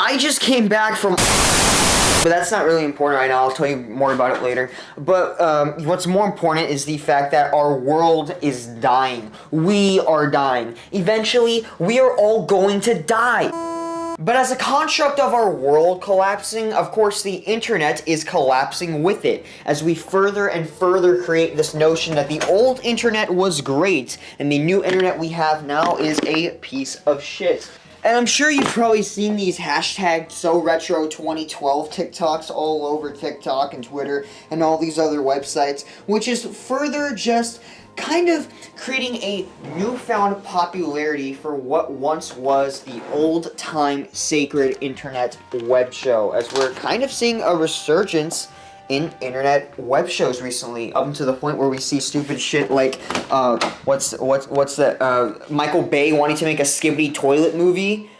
I just came back from... But that's not really important right now. I'll tell you more about it later. But what's more important is the fact that our world is dying. We are dying. Eventually, we are all going to die. But as a construct of our world collapsing, of course the internet is collapsing with it, as we further and further create this notion that the old internet was great, and the new internet we have now is a piece of shit. And I'm sure you've probably seen these hashtag SoRetro2012 TikToks all over TikTok and Twitter and all these other websites, which is further just kind of creating a newfound popularity for what once was the old-time sacred internet web show, as we're kind of seeing a resurgence in internet web shows recently, up to the point where we see stupid shit like, what's that, Michael Bay wanting to make a Skibbity toilet movie.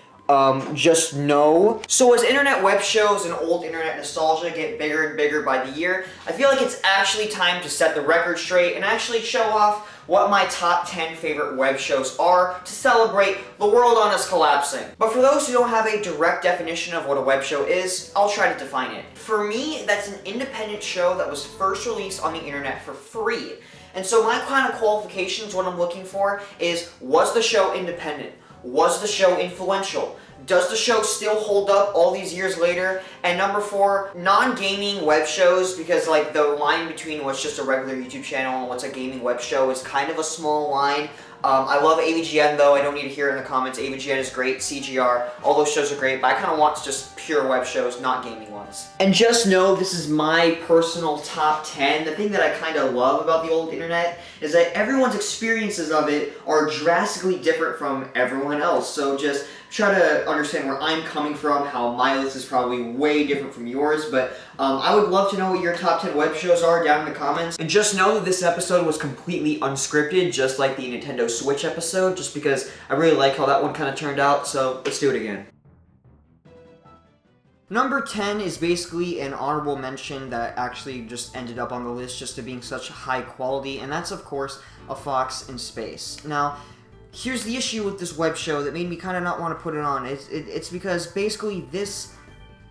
Just no. So as internet web shows and old internet nostalgia get bigger and bigger by the year, I feel like it's actually time to set the record straight and actually show off what my top 10 favorite web shows are to celebrate the world on us collapsing. But for those who don't have a direct definition of what a web show is, I'll try to define it. For me, that's an independent show that was first released on the internet for free. And so my kind of qualifications, what I'm looking for is, was the show independent? Was the show influential? Does the show still hold up all these years later? And number 4, non-gaming web shows, because like the line between what's just a regular YouTube channel and what's a gaming web show is kind of a small line. I love AVGN though, I don't need to hear it in the comments. AVGN is great, CGR, all those shows are great, but I kind of want just pure web shows, not gaming ones. And just know this is my personal top 10. The thing that I kind of love about the old internet is that everyone's experiences of it are drastically different from everyone else. So just try to understand where I'm coming from, how my list is probably way different from yours, but I would love to know what your top 10 web shows are down in the comments. And just know that this episode was completely unscripted, just like the Nintendo Switch episode, just because I really like how that one kind of turned out, so let's do it again. Number 10 is basically an honorable mention that actually just ended up on the list just to being such high quality, and that's of course A Fox in Space. Now, here's the issue with this web show that made me kind of not want to put it on. It's because basically this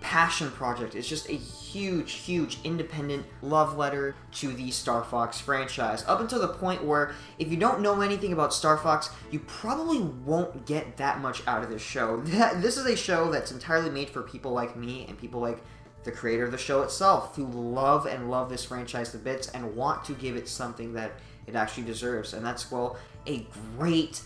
passion project is just a huge independent love letter to the Star Fox franchise, up until the point where if you don't know anything about Star Fox, you probably won't get that much out of this show. This is a show that's entirely made for people like me and people like the creator of the show itself, who love this franchise to bits and want to give it something that it actually deserves, and that's, well, a great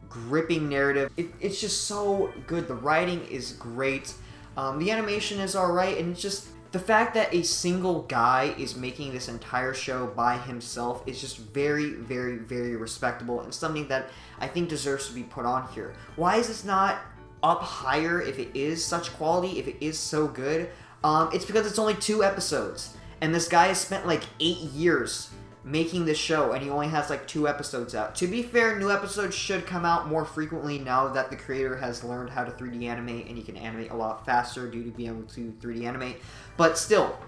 gripping narrative. It's just so good. The writing is great. The animation is alright, and it's just the fact that a single guy is making this entire show by himself is just very respectable, and something that I think deserves to be put on here. Why is this not up higher if it is such quality, if it is so good? It's because it's only 2 episodes, and this guy has spent like 8 years making this show, and he only has like 2 episodes out. To be fair, new episodes should come out more frequently now that the creator has learned how to 3D animate, and he can animate a lot faster due to being able to 3D animate. But still,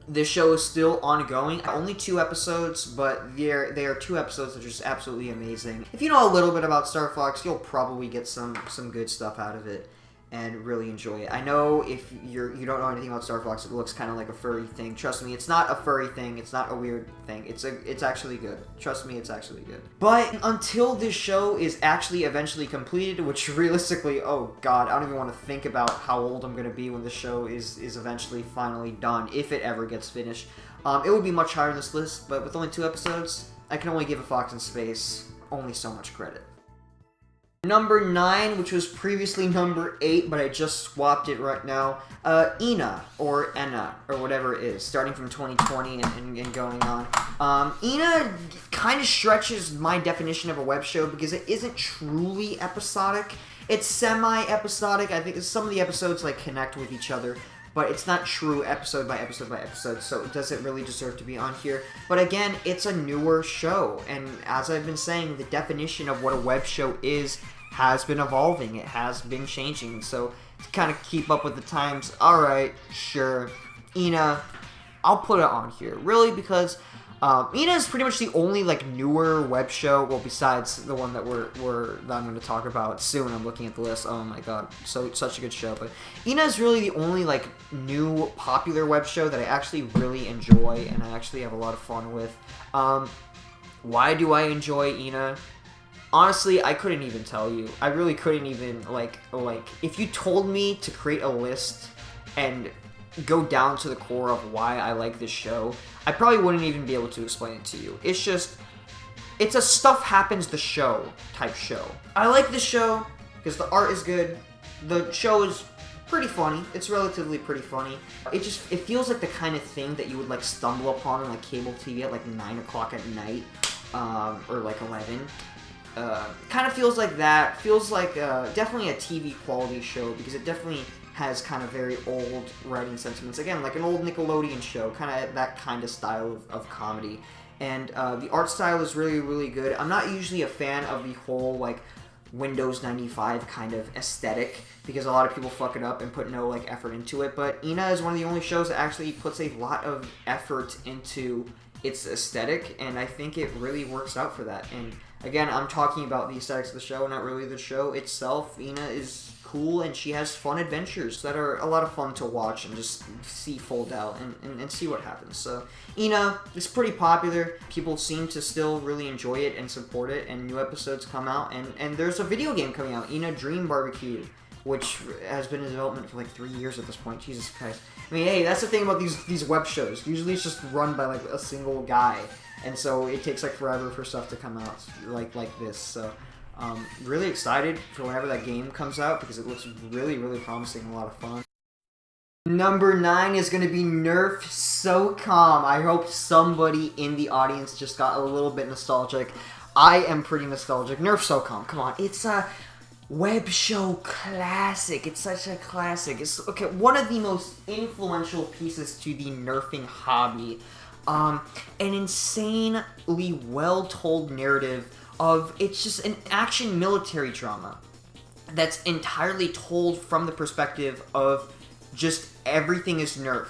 this show is still ongoing. Only 2 episodes, but they are 2 episodes that are just absolutely amazing. If you know a little bit about Star Fox, you'll probably get some good stuff out of it and really enjoy it. I know if you don't know anything about Star Fox, it looks kind of like a furry thing. Trust me, it's not a furry thing. It's not a weird thing. It's actually good. Trust me, it's actually good. But until this show is actually eventually completed, which realistically, oh god, I don't even want to think about how old I'm gonna be when the show is eventually finally done, if it ever gets finished. It would be much higher on this list, but with only 2 episodes, I can only give A Fox in Space only so much credit. Number 9, which was previously number 8, but I just swapped it right now, Ina, or Enna, or whatever it is, starting from 2020 and going on. Ina kind of stretches my definition of a web show because it isn't truly episodic. It's semi-episodic. I think some of the episodes like connect with each other, but it's not true episode by episode by episode, so it doesn't really deserve to be on here. But again, it's a newer show, and as I've been saying, the definition of what a web show is has been evolving. It has been changing, so to kind of keep up with the times, alright, sure, Ina, I'll put it on here. Really, because Ina is pretty much the only like newer web show, well, besides the one that that I'm going to talk about soon. I'm looking at the list. Oh my god, such a good show. But Ina is really the only like new popular web show that I actually really enjoy and I actually have a lot of fun with. Why do I enjoy Ina? Honestly, I couldn't even tell you. I really couldn't even like if you told me to create a list and go down to the core of why I like this show, I probably wouldn't even be able to explain it to you. It's just, it's a stuff happens the show type show. I like this show because the art is good. The show is pretty funny. It's relatively pretty funny. It feels like the kind of thing that you would like stumble upon on like cable TV at like 9 o'clock at night, or like 11. Kind of feels like that. Feels like definitely a TV quality show because it definitely has kind of very old writing sentiments. Again, like an old Nickelodeon show, kind of that kind of style of comedy. And the art style is really, really good. I'm not usually a fan of the whole like Windows 95 kind of aesthetic because a lot of people fuck it up and put no like effort into it. But Ina is one of the only shows that actually puts a lot of effort into its aesthetic, and I think it really works out for that. And again, I'm talking about the aesthetics of the show, not really the show itself. Ina is cool, and she has fun adventures that are a lot of fun to watch and just see fold out and see what happens. So Ina is pretty popular. People seem to still really enjoy it and support it, and new episodes come out, and there's a video game coming out, Ina Dream Barbecue, which has been in development for like 3 years at this point. Jesus Christ. I mean, hey, that's the thing about these web shows. Usually it's just run by like a single guy, and so it takes like forever for stuff to come out like this. So really excited for whenever that game comes out because it looks really, really promising and a lot of fun. Number 9 is going to be Nerf SOCOM. I hope somebody in the audience just got a little bit nostalgic. I am pretty nostalgic. Nerf SOCOM, come on. It's a web show classic. It's such a classic. It's one of the most influential pieces to the nerfing hobby. An insanely well-told narrative of, it's just an action military drama that's entirely told from the perspective of just everything is Nerf.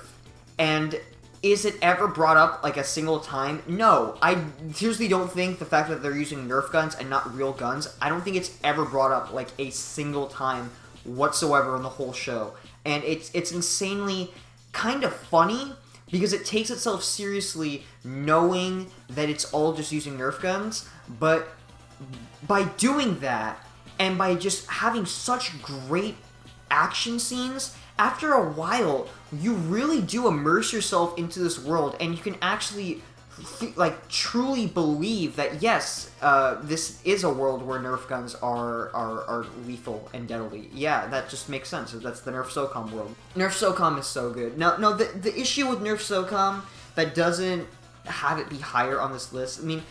And is it ever brought up like a single time? No. I seriously don't think the fact that they're using Nerf guns and not real guns, I don't think it's ever brought up like a single time whatsoever in the whole show. And it's insanely kind of funny because it takes itself seriously knowing that it's all just using Nerf guns, but by doing that and by just having such great action scenes, after a while, you really do immerse yourself into this world, and you can actually, like, truly believe that, yes, this is a world where Nerf guns are lethal and deadly. Yeah, that just makes sense. That's the Nerf SOCOM world. Nerf SOCOM is so good. Now, the issue with Nerf SOCOM that doesn't have it be higher on this list, I mean,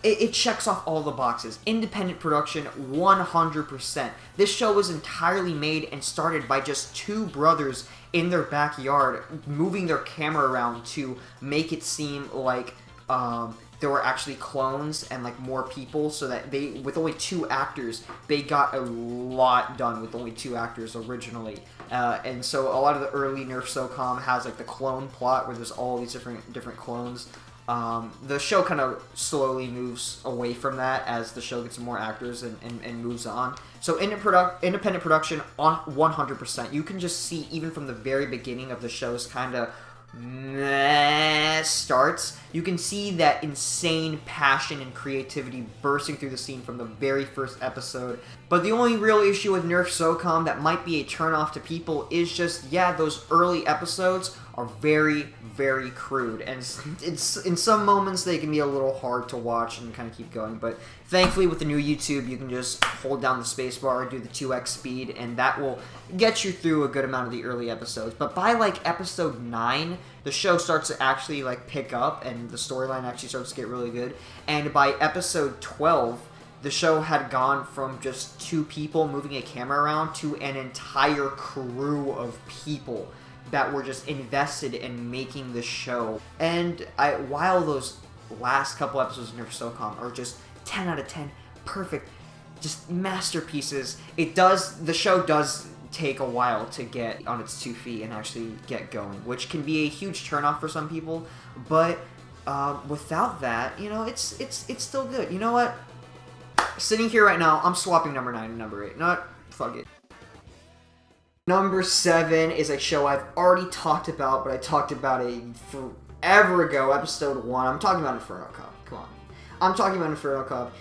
it checks off all the boxes. Independent production, 100%. This show was entirely made and started by just two brothers in their backyard, moving their camera around to make it seem like there were actually clones and like more people, so that they, with only 2 actors, they got a lot done with only 2 actors originally. And so a lot of the early Nerf SOCOM has like the clone plot where there's all these different clones. The show kind of slowly moves away from that as the show gets more actors and moves on. So independent production on 100%. You can just see even from the very beginning of the show's kind of starts, you can see that insane passion and creativity bursting through the scene from the very first episode. But the only real issue with Nerf SOCOM that might be a turnoff to people is just, yeah, those early episodes are very, very crude, and it's in some moments they can be a little hard to watch and kind of keep going, but thankfully with the new YouTube you can just hold down the spacebar, do the 2x speed, and that will get you through a good amount of the early episodes. But by like episode 9, the show starts to actually like pick up and the storyline actually starts to get really good, and by episode 12 the show had gone from just 2 people moving a camera around to an entire crew of people that were just invested in making the show. And while those last couple episodes of Nerf SOCOM are just 10 out of 10, perfect, just masterpieces, the show does take a while to get on its 2 feet and actually get going, which can be a huge turnoff for some people, but without that, you know, it's still good. You know what? Sitting here right now, I'm swapping number 9 and number 8. Not fuck it. Number 7 is a show I've already talked about, but I talked about it forever ago, episode 1. I'm talking about Inferno Cop. Come on. I'm talking about Inferno Cop.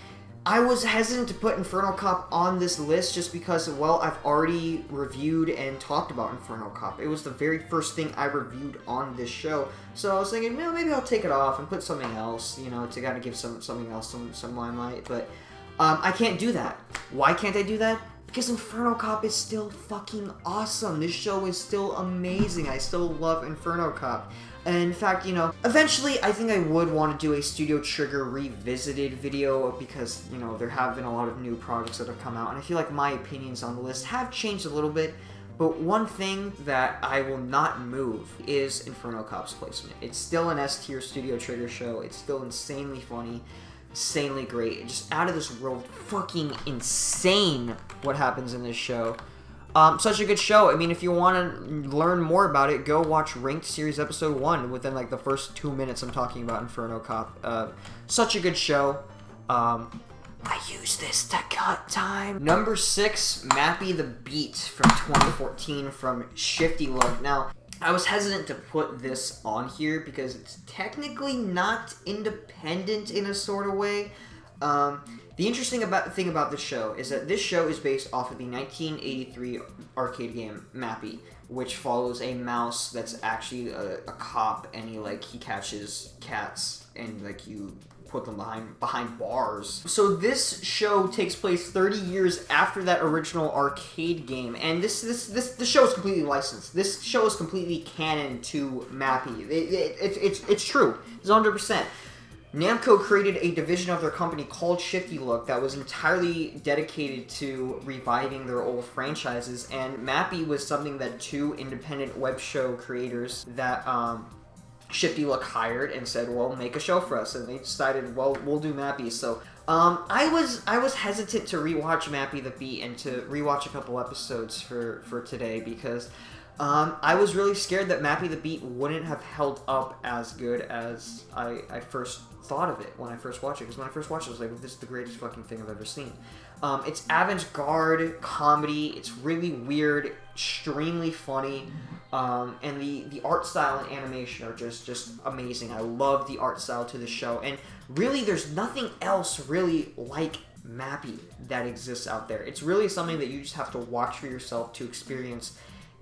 I was hesitant to put Inferno Cop on this list just because, well, I've already reviewed and talked about Inferno Cop. It was the very first thing I reviewed on this show. So I was thinking, well, maybe I'll take it off and put something else, you know, to kind of give something else some limelight. But I can't do that. Why can't I do that? Because Inferno Cop is still fucking awesome. This show is still amazing. I still love Inferno Cop. And in fact, you know, eventually I think I would want to do a Studio Trigger revisited video because, you know, there have been a lot of new projects that have come out, and I feel like my opinions on the list have changed a little bit, but one thing that I will not move is Inferno Cop's placement. It's still an S-tier Studio Trigger show. It's still insanely funny, insanely great, just out of this world, fucking insane what happens in this show. Such a good show. I mean, if you want to learn more about it, go watch Ranked Series Episode 1 within, like, the first 2 minutes I'm talking about Inferno Cop. Such a good show. I use this to cut time. Number 6, Mappy the Beat from 2014 from Shifty Look. Now, I was hesitant to put this on here because it's technically not independent in a sort of way. The interesting thing about this show is that this show is based off of the 1983 arcade game Mappy, which follows a mouse that's actually a cop, and he catches cats, and like you put them behind bars. So this show takes place 30 years after that original arcade game, and this show is completely licensed. This show is completely canon to Mappy. It's true. It's 100%. Namco created a division of their company called Shifty Look that was entirely dedicated to reviving their old franchises, and Mappy was something that 2 independent web show creators that Shifty Look hired and said, well, make a show for us, and they decided, well, we'll do Mappy. So I was hesitant to rewatch Mappy the Beat and to rewatch a couple episodes for today because I was really scared that Mappy the Beat wouldn't have held up as good as I first thought of it when I first watched it. Because when I first watched it, I was like, this is the greatest fucking thing I've ever seen. It's avant-garde comedy. It's really weird, extremely funny, and the art style and animation are just amazing. I love the art style to the show, and really, there's nothing else really like Mappy that exists out there. It's really something that you just have to watch for yourself to experience.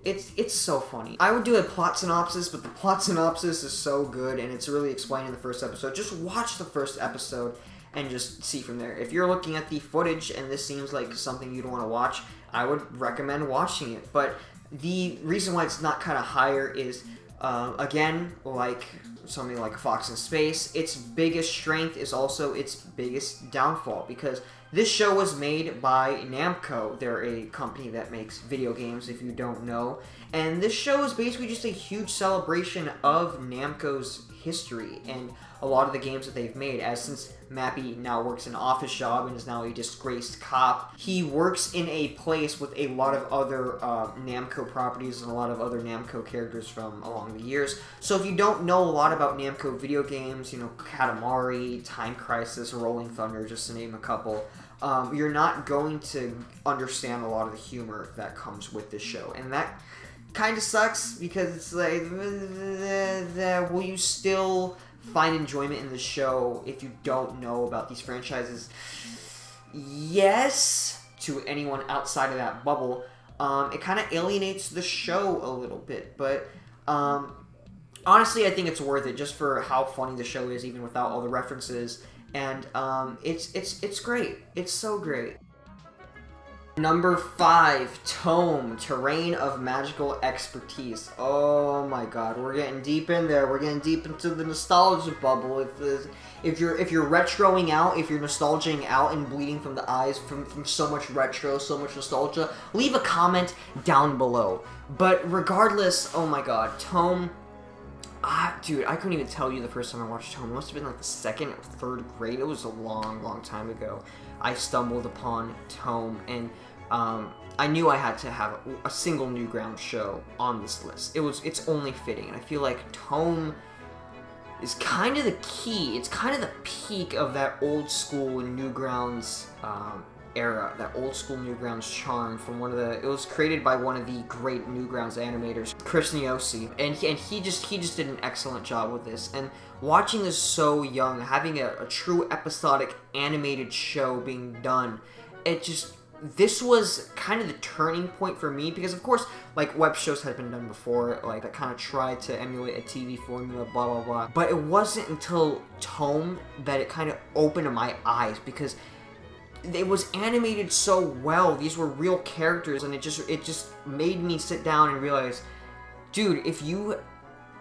It's so funny. I would do a plot synopsis, but the plot synopsis is so good, and it's really explained in the first episode. Just watch the first episode and just see from there. If you're looking at the footage and this seems like something you'd want to watch, I would recommend watching it. But the reason why it's not kind of higher is, again, like something like Fox in Space, its biggest strength is also its biggest downfall, because this show was made by Namco. They're a company that makes video games, if you don't know. And this show is basically just a huge celebration of Namco's history and a lot of the games that they've made. As since Mappy now works an office job and is now a disgraced cop, he works in a place with a lot of other Namco properties and a lot of other Namco characters from along the years. So if you don't know a lot about Namco video games, you know, Katamari, Time Crisis, Rolling Thunder, just to name a couple, you're not going to understand a lot of the humor that comes with this show. And that kind of sucks, because it's like, will you still find enjoyment in the show if you don't know about these franchises? Yes, to anyone outside of that bubble. It kind of alienates the show a little bit, but honestly, I think it's worth it just for how funny the show is, even without all the references. And it's great. It's so great. Number 5, Tome, Terrain of Magical Expertise. Oh my god, we're getting deep in there. We're getting deep into the nostalgia bubble. If you're retroing out, if you're nostalging out and bleeding from the eyes from so much retro, so much nostalgia, leave a comment down below. But regardless, oh my god, Tome. Dude, I couldn't even tell you the first time I watched Tome. It must have been like the 2nd or 3rd grade. It was a long, long time ago. I stumbled upon Tome, and I knew I had to have a single Newgrounds show on this list. It's only fitting, and I feel like Tome is kind of the key. It's kind of the peak of that old school Newgrounds era, that old school Newgrounds charm from it was created by one of the great Newgrounds animators, Chris Niosi, and he just did an excellent job with this. And watching this so young, having a true episodic animated show being done, this was kind of the turning point for me, because of course, like, web shows had been done before, like, that kind of tried to emulate a TV formula, blah blah blah, but it wasn't until Tome that it kind of opened my eyes, because it was animated so well. These were real characters, and it just made me sit down and realize, dude, if you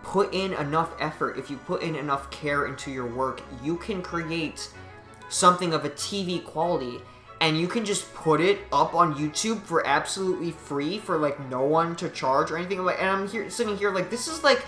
put in enough effort, if you put in enough care into your work, you can create something of a TV quality. And you can just put it up on YouTube for absolutely free, for, like, no one to charge or anything. And I'm sitting here like, this is like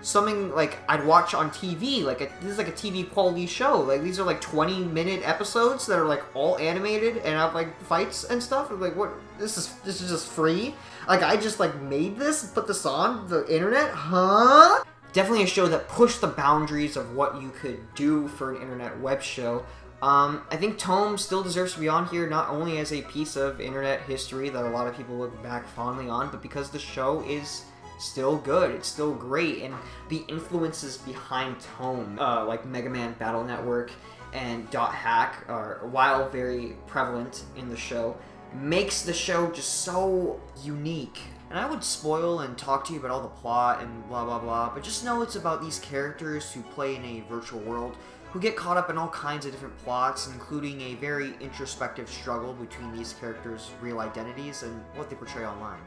something like I'd watch on TV. Like, this is like a TV quality show. Like, these are like 20-minute episodes that are like all animated and have like fights and stuff. I'm like, what? This is just free? Like, I just like made this, put this on the internet? Huh? Definitely a show that pushed the boundaries of what you could do for an internet web show. I think Tome still deserves to be on here, not only as a piece of internet history that a lot of people look back fondly on, but because the show is still good, it's still great, and the influences behind Tome, like Mega Man Battle Network and Dot Hack, while very prevalent in the show, makes the show just so unique. And I would spoil and talk to you about all the plot and blah blah blah, but just know it's about these characters who play in a virtual world, who get caught up in all kinds of different plots, including a very introspective struggle between these characters' real identities and what they portray online.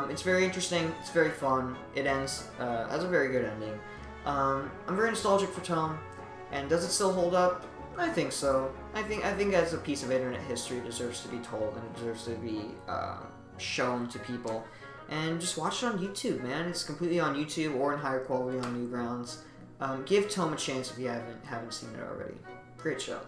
It's very interesting, it's very fun, it ends as a very good ending. I'm very nostalgic for Tome, and does it still hold up? I think so. I think as a piece of internet history, it deserves to be told, and it deserves to be shown to people. And just watch it on YouTube, man. It's completely on YouTube or in higher quality on Newgrounds. Give Tome a chance if you haven't seen it already. Great show.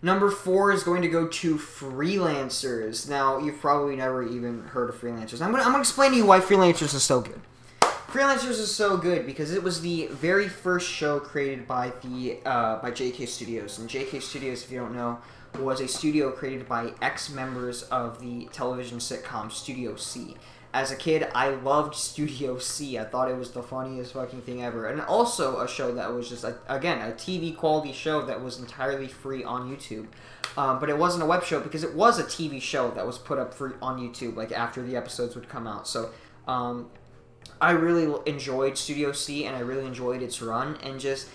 Number 4 is going to go to Freelancers. Now, you've probably never even heard of Freelancers. I'm gonna explain to you why Freelancers is so good. Freelancers is so good because it was the very first show created by JK Studios. And JK Studios, if you don't know, was a studio created by ex-members of the television sitcom Studio C. As a kid, I loved Studio C. I thought it was the funniest fucking thing ever. And also a show that was just, again, a TV quality show that was entirely free on YouTube. But it wasn't a web show because it was a TV show that was put up on YouTube, like, after the episodes would come out. So, I really enjoyed Studio C, and I really enjoyed its run. And just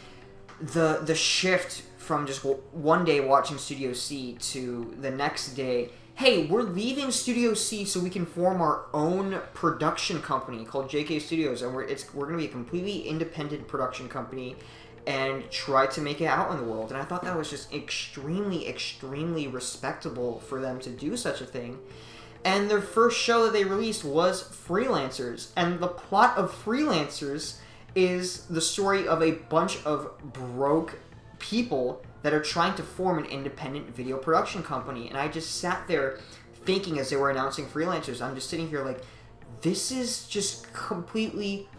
the shift from just one day watching Studio C to the next day, hey, we're leaving Studio C so we can form our own production company called JK Studios, and we're going to be a completely independent production company and try to make it out in the world. And I thought that was just extremely, extremely respectable for them to do such a thing. And their first show that they released was Freelancers, and the plot of Freelancers is the story of a bunch of broke people that are trying to form an independent video production company. And I just sat there thinking as they were announcing Freelancers, I'm just sitting here like, this is just completely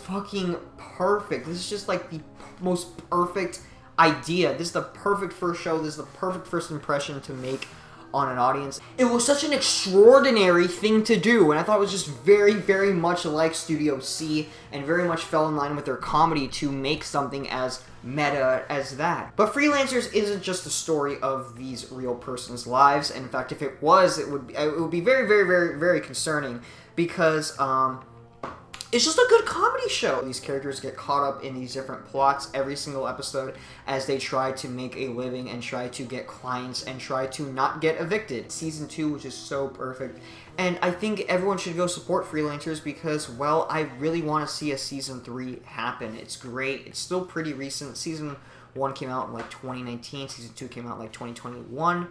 fucking perfect. This is just like the most perfect idea. This is the perfect first show. This is the perfect first impression to make on an audience. It was such an extraordinary thing to do, and I thought it was just very, very much like Studio C, and very much fell in line with their comedy to make something as meta as that. But Freelancers isn't just a story of these real persons' lives. In fact, if it was, it would be very, very, very, very concerning, because it's just a good comedy show. These characters get caught up in these different plots every single episode as they try to make a living and try to get clients and try to not get evicted. Season 2 was just so perfect. And I think everyone should go support Freelancers because, well, I really want to see a Season 3 happen. It's great. It's still pretty recent. Season 1 came out in like 2019. Season 2 came out in like 2021.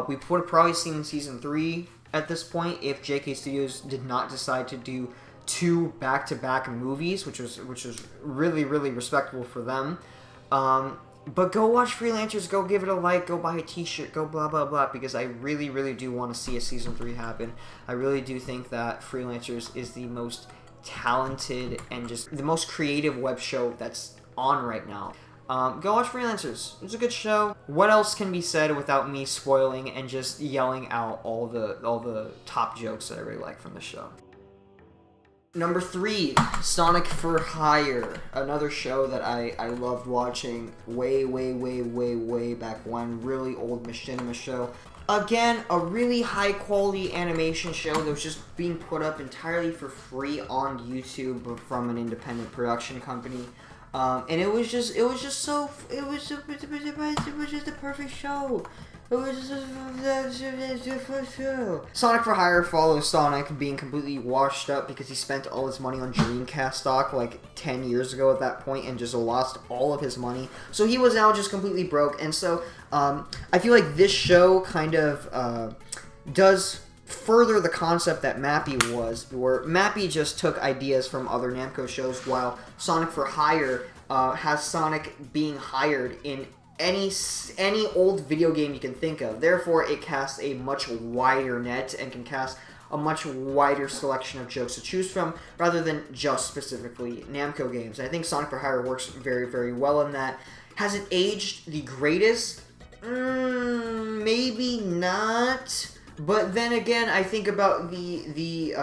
We would have probably seen Season 3 at this point if JK Studios did not decide to do 2 back-to-back movies, which was really, really respectable for them. But go watch Freelancers, go give it a like, go buy a t-shirt, go blah blah blah, because I really, really do want to see a Season 3 happen. I really do think that Freelancers is the most talented and just the most creative web show that's on right now. Go watch Freelancers. It's a good show. What else can be said without me spoiling and just yelling out all the top jokes that I really like from the show? Number 3, Sonic for Hire. Another show that I loved watching way back when. Really old machinima show. Again, a really high quality animation show that was just being put up entirely for free on YouTube from an independent production company. And it was just the perfect show. It was just show. Sonic for Hire follows Sonic being completely washed up because he spent all his money on Dreamcast stock like 10 years ago at that point and just lost all of his money. So he was now just completely broke. And so I feel like this show kind of does further the concept that Mappy was, where Mappy just took ideas from other Namco shows, while Sonic for Hire has Sonic being hired in any old video game you can think of. Therefore, it casts a much wider net and can cast a much wider selection of jokes to choose from, rather than just specifically Namco games. I think Sonic for Hire works very well in that. Has it aged the greatest? Maybe not. But then again, I think about the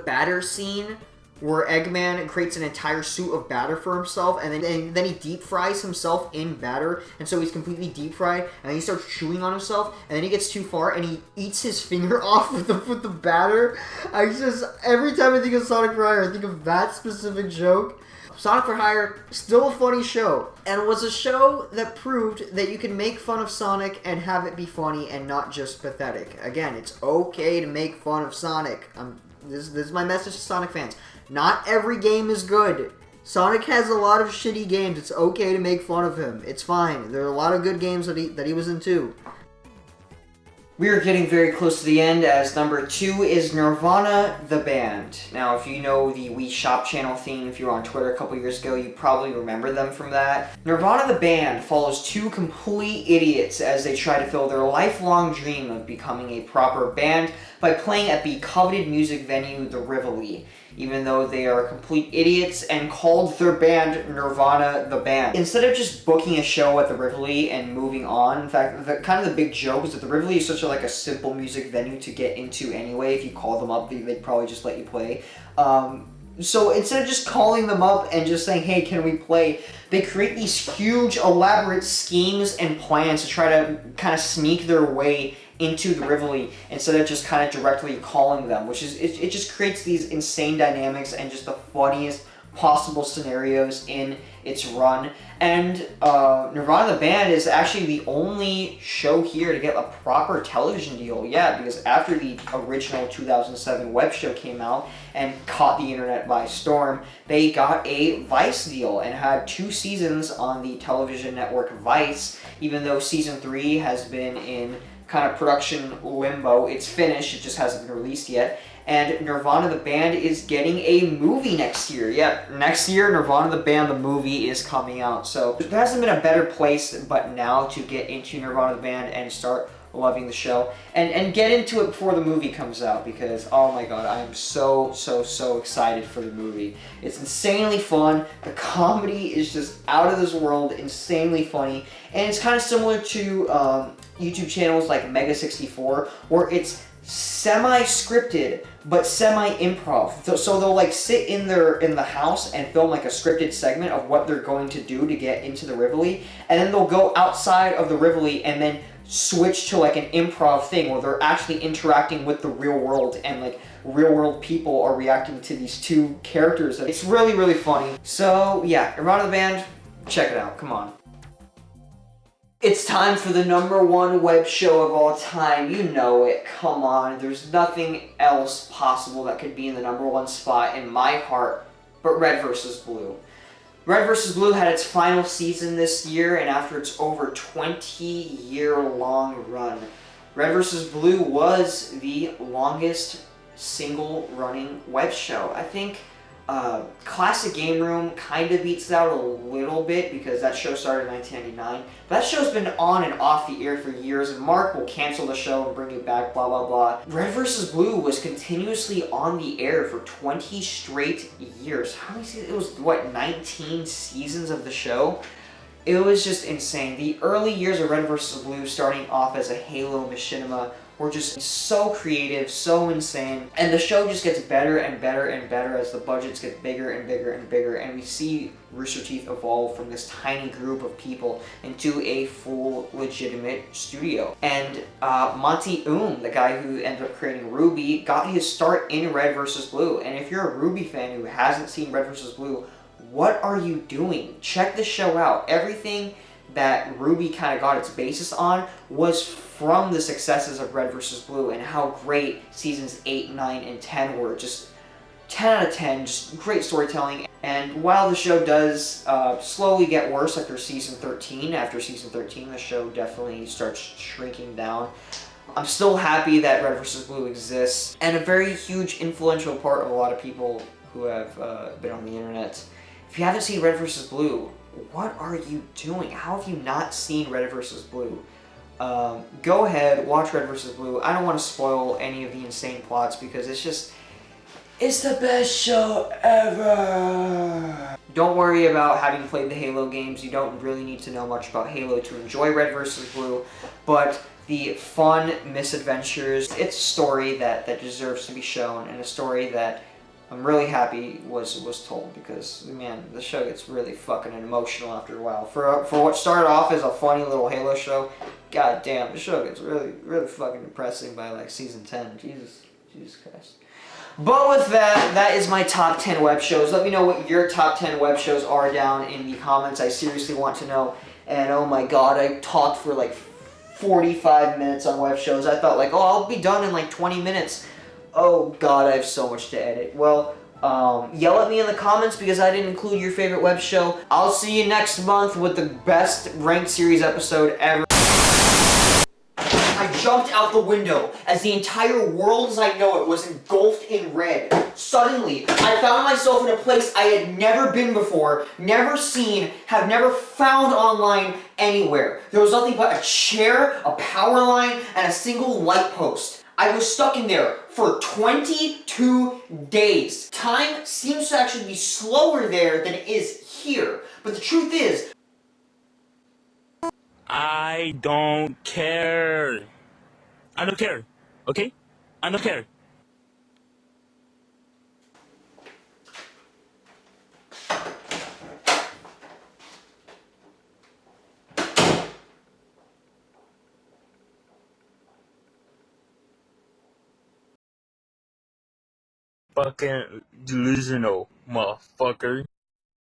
batter scene, where Eggman creates an entire suit of batter for himself, and then he deep fries himself in batter, and so he's completely deep fried, and then he starts chewing on himself, and then he gets too far, and he eats his finger off with the batter. Every time I think of Sonic for Hire, I think of that specific joke. Sonic for Hire, still a funny show, and was a show that proved that you can make fun of Sonic and have it be funny and not just pathetic. Again, it's okay to make fun of Sonic. This is my message to Sonic fans. Not every game is good. Sonic has a lot of shitty games. It's okay to make fun of him. It's fine. There are a lot of good games that he was in too. We are getting very close to the end, as number 2 is Nirvana the band. Now, if you know the Wii Shop channel theme, if you were on Twitter a couple years ago, you probably remember them from that. Nirvana the band follows 2 complete idiots as they try to fill their lifelong dream of becoming a proper band by playing at the coveted music venue, the Rivoli, even though they are complete idiots and called their band Nirvana the Band. Instead of just booking a show at the Rivoli and moving on, in fact, the big joke is that the Rivoli is such a simple music venue to get into anyway. If you call them up, they'd probably just let you play. So instead of just calling them up and just saying, hey, can we play, they create these huge, elaborate schemes and plans to try to kind of sneak their way into the Rivoli instead of just kind of directly calling them, which is, it just creates these insane dynamics and just the funniest possible scenarios in its run. And Nirvana the Band is actually the only show here to get a proper television deal. Yeah, because after the original 2007 web show came out and caught the internet by storm, they got a Vice deal and had 2 seasons on the television network Vice, even though season 3 has been in kind of production limbo. It's finished, it just hasn't been released yet. And Nirvana the Band is getting a movie next year. Yeah, next year, Nirvana the Band, the movie, is coming out. So there hasn't been a better place but now to get into Nirvana the Band and start loving the show. And get into it before the movie comes out, because, oh my god, I am so excited for the movie. It's insanely fun. The comedy is just out of this world, insanely funny. And it's kind of similar to YouTube channels like Mega64, where it's semi-scripted but semi-improv. So they'll sit in the house and film a scripted segment of what they're going to do to get into the Rivoli, and then they'll go outside of the Rivoli and then switch to an improv thing where they're actually interacting with the real world, and real world people are reacting to these 2 characters. It's really funny. So yeah, Nirvana the Band, check it out, come on. It's time for the number 1 web show of all time. You know it. Come on. There's nothing else possible that could be in the number 1 spot in my heart but Red vs. Blue. Red vs. Blue had its final season this year, and after its over 20-year-long run, Red vs. Blue was the longest single-running web show. I think Classic Game Room kind of beats it out a little bit because that show started in 1999. But that show's been on and off the air for years, and Mark will cancel the show and bring it back, blah, blah, blah. Red vs. Blue was continuously on the air for 20 straight years. How many seasons? It was, what, 19 seasons of the show? It was just insane. The early years of Red vs. Blue, starting off as a Halo machinima, were just so creative, so insane, and the show just gets better and better and better as the budgets get bigger and bigger and bigger, and we see Rooster Teeth evolve from this tiny group of people into a full, legitimate studio. And Monty the guy who ended up creating RWBY, got his start in Red vs. Blue, and if you're a RWBY fan who hasn't seen Red vs. Blue, what are you doing? Check the show out. Everything that RWBY kind of got its basis on was from the successes of Red vs. Blue and how great seasons 8, 9, and 10 were. Just 10 out of 10, just great storytelling. And while the show does slowly get worse after season 13, the show definitely starts shrinking down. I'm still happy that Red vs. Blue exists, and a very huge influential part of a lot of people who have been on the internet. If you haven't seen Red vs. Blue, what are you doing? How have you not seen Red vs. Blue? Go ahead, watch Red vs. Blue. I don't want to spoil any of the insane plots because it's the best show ever! Don't worry about having played the Halo games. You don't really need to know much about Halo to enjoy Red vs. Blue, but the fun misadventures, it's a story that deserves to be shown, and a story that I'm really happy was told, because, man, the show gets really fucking emotional after a while. For what started off as a funny little Halo show, god damn, the show gets really fucking depressing by like season 10. Jesus Christ. But with that is my top 10 web shows. Let me know what your top 10 web shows are down in the comments. I seriously want to know. And oh my god, I talked for like 45 minutes on web shows. I thought like, oh, I'll be done in like 20 minutes. Oh god, I have so much to edit. Well, yell at me in the comments because I didn't include your favorite web show. I'll see you next month with the best ranked series episode ever. I jumped out the window as the entire world as I know it was engulfed in red. Suddenly, I found myself in a place I had never been before, never seen, have never found online anywhere. There was nothing but a chair, a power line, and a single light post. I was stuck in there for 22 days. Time seems to actually be slower there than it is here. But the truth is, I don't care. I don't care. Okay? I don't care. Fucking delusional, motherfucker.